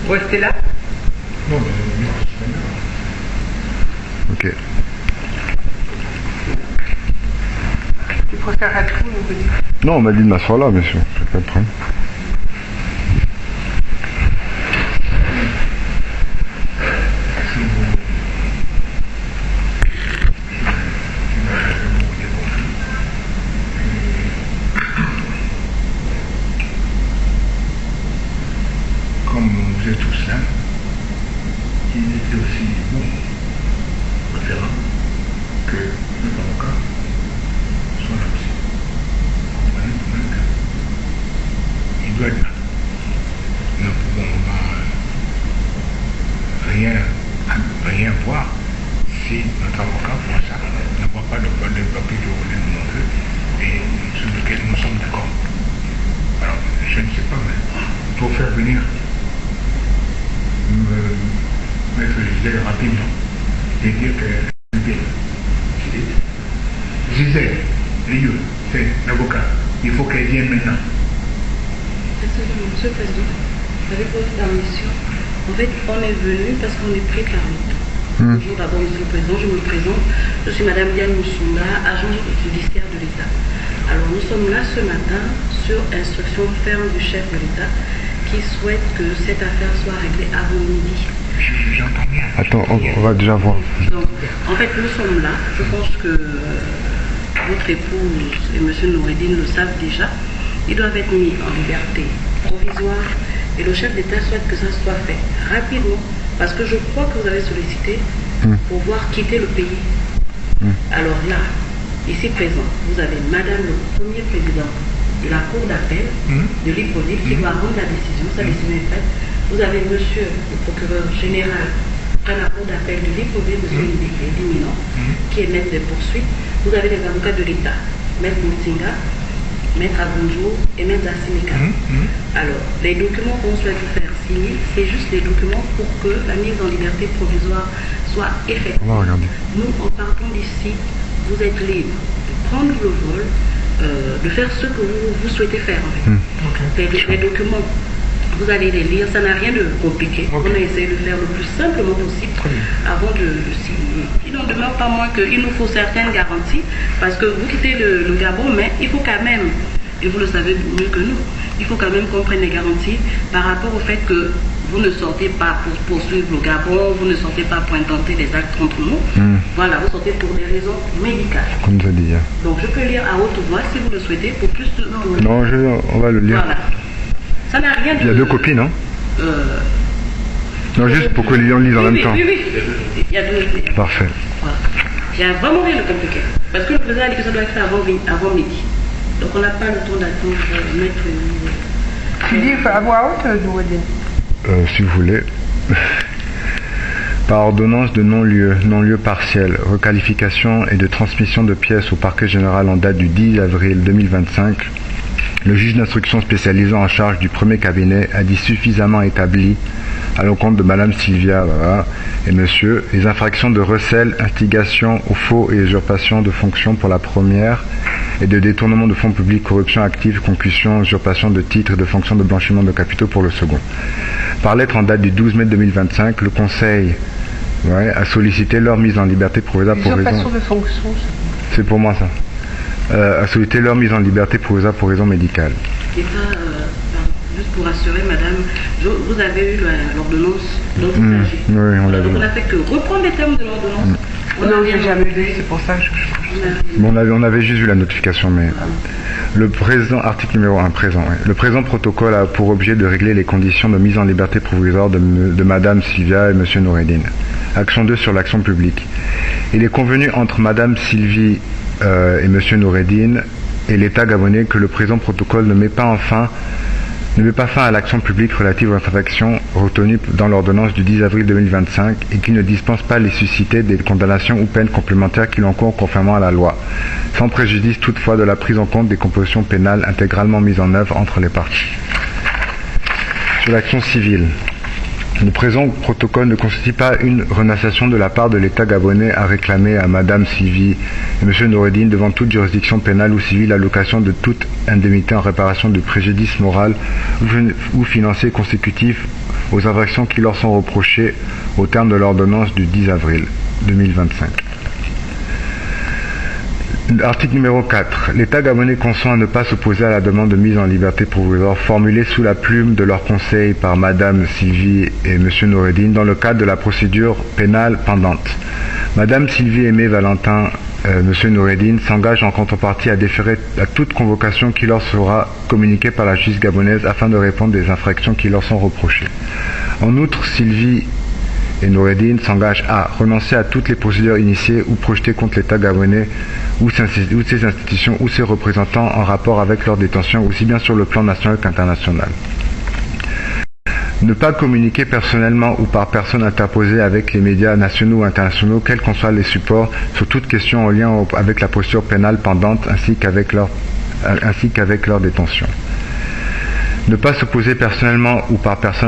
Vous restez là? Non, mais Ok. Tu préfères être où, on peut dire? Non, on m'a dit de m'asseoir là, bien sûr. C'est pas de problème. comme vous êtes tous là, il était aussi bon, préférable que le avocat soit là aussi. Comprenez pour même qu'il doit être là. Nous ne pouvons pas rien voir si notre avocat voit ça, ne voit pas le papier que vous voulez nous montrer et sur lequel nous sommes d'accord. Alors, je ne sais pas, mais pour faire venir mettre Gisèle rapidement et dire que Gisèle, Liu, c'est l'avocat. Il faut qu'elle vienne maintenant. Monsieur le Président, avec votre permission, en fait, on est venu parce qu'on est pris par le temps. Bonjour d'abord, Monsieur le Président, je me présente. Je suis Madame Diane Moussunda, agente judiciaire de l'État. Alors, nous sommes là ce matin sur instruction ferme du chef de l'État qui souhaite que cette affaire soit réglée avant midi. J'entends bien. Attends, on va déjà voir. Donc, en fait, nous sommes là. Je pense que votre épouse et M. Noureddine le savent déjà. Ils doivent être mis en liberté provisoire et le chef d'État souhaite que ça soit fait rapidement parce que je crois que vous avez sollicité pour pouvoir quitter le pays. Alors là, ici présent, vous avez Madame le Premier Président de la Cour d'appel de Libreville qui va rendre la décision. Sa décision est faite. Vous avez Monsieur le Procureur Général à la Cour d'appel de Libreville, Monsieur Liminant, qui est maître des poursuites. Vous avez les avocats de l'État, Maître Moutsinga, Maître Abonjo et Maître Assimika. Alors, les documents qu'on souhaite vous faire signer, c'est juste des documents pour que la mise en liberté provisoire soit effective. On va regarder. Nous, en partant d'ici, vous êtes libre de prendre le vol, de faire ce que vous souhaitez faire. En fait. Les documents, vous allez les lire, ça n'a rien de compliqué. On a essayé de faire le plus simplement possible avant de signer. Il n'en demeure pas moins qu'il nous faut certaines garanties, parce que vous quittez le Gabon, mais il faut quand même, et vous le savez mieux que nous, il faut quand même qu'on prenne les garanties par rapport au fait que vous ne sortez pas pour poursuivre le Gabon, vous ne sortez pas pour intenter des actes contre nous. Voilà, vous sortez pour des raisons médicales. Comme ça dit. Donc je peux lire à haute voix si vous le souhaitez pour plus de... Non, on va le lire. Voilà. Ça n'a rien de... Il y a deux copies, non Non, juste pour que les gens lisent en même temps. Oui. Il y a deux... Parfait. Voilà. Il n'y a vraiment rien de compliqué. Parce que le président a dit que ça doit être fait avant midi. Donc on n'a pas le temps d'attendre maître... Tu dis à voix haute, Noureddine? Si vous voulez. Par ordonnance de non-lieu partiel, requalification et de transmission de pièces au parquet général en date du 10 avril 2025, le juge d'instruction spécialisé en charge du premier cabinet a dit suffisamment établi à l'encontre de Madame Sylvia et Monsieur les infractions de recel, instigation au faux et usurpation de fonction pour la première et de détournement de fonds publics, corruption active, concussion, usurpation de titres et de fonctions de blanchiment de capitaux pour le second. Par lettre en date du 12 mai 2025, le Conseil a sollicité leur mise en liberté provisoire pour raison... Usurpation de fonction. C'est pour moi ça. A sollicité leur mise en liberté provisoire pour raison médicale. Et ça, juste pour rassurer, madame, vous avez eu l'ordonnance dont il s'agit. Oui, on l'a vu. On n'a fait que reprendre les termes de l'ordonnance. Non, je n'ai jamais lu, c'est pour ça que je... Bon, on avait juste vu la notification, mais... Le présent, article numéro 1, présent. Oui. Le présent protocole a pour objet de régler les conditions de mise en liberté provisoire de Madame Sylvia et Monsieur Noureddine. Action 2 sur l'action publique. Il est convenu entre Madame Sylvie et Monsieur Noureddine et l'État gabonais que le présent protocole ne met pas fin à l'action publique relative aux infractions retenues dans l'ordonnance du 10 avril 2025 et qu'il ne dispense pas les susciter des condamnations ou peines complémentaires qui l'encourent conformément à la loi, sans préjudice toutefois de la prise en compte des compositions pénales intégralement mises en œuvre entre les parties. Sur l'action civile. Le présent protocole ne constitue pas une renonciation de la part de l'État gabonais à réclamer à Madame Sylvie et Monsieur Noureddine devant toute juridiction pénale ou civile l'allocation de toute indemnité en réparation de préjudice moral ou financier consécutif aux infractions qui leur sont reprochées au terme de l'ordonnance du 10 avril 2025. Article numéro 4. L'État gabonais consent à ne pas s'opposer à la demande de mise en liberté provisoire formulée sous la plume de leur conseil par Madame Sylvie et Monsieur Noureddine dans le cadre de la procédure pénale pendante. Madame Sylvie Aimé Valentin, Monsieur Noureddine s'engage en contrepartie à déférer à toute convocation qui leur sera communiquée par la justice gabonaise afin de répondre des infractions qui leur sont reprochées. En outre, Sylvie et Noureddine s'engagent à renoncer à toutes les procédures initiées ou projetées contre l'État gabonais ou ses institutions ou ses représentants en rapport avec leur détention, aussi bien sur le plan national qu'international. Ne pas communiquer personnellement ou par personne interposée avec les médias nationaux ou internationaux, quels qu'en soient les supports, sur toute question en lien avec la procédure pénale pendante ainsi qu'avec leur détention. Ne pas s'opposer personnellement ou par personne